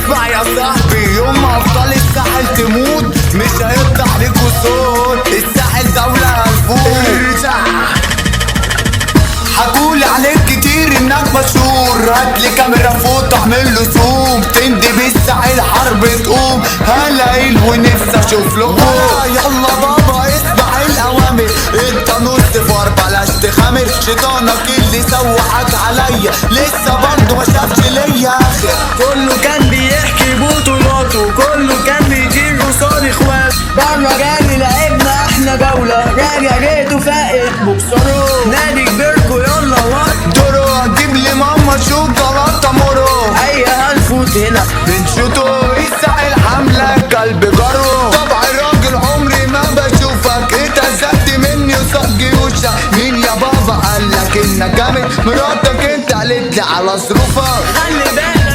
اسمع يا صاحبي، يوم ما ابطال الساحل تموت مش هيفتح ليكوا صوت. الساحل دولة هنفوت. حكولي عليك كتير انك مشهور، هاتلي كاميرا فوق تعمله زوم، تندي بالساحل حرب تقوم. هلاقيل ونفسي اشوف لكم. يلا بابا اسمع الاوامر، انت نص فار بلاش تخامر. شيطانك اللي سوحك عليا لسه برضه ما شافش ليا اخر. كله كان بيحكي بطولاته، كله كان بيطير قصاد اخواته. بره جالي لعبنا احنا جولة، راجع جيته فائت بوكسرو. نادي كبيركو يلا وقت دورو، هتجيب لي ماما شوكولاتة مورو. ايوه هنفوت هنا بنشوطه الساحل حملة قلب جرو. طبع الراجل عمري ما بشوفك، اتهزقت مني وصاد جيوشك. مين يا بابا قالك انك جامد؟ مراتك انت قالت لي على ظروفك. خلي بالك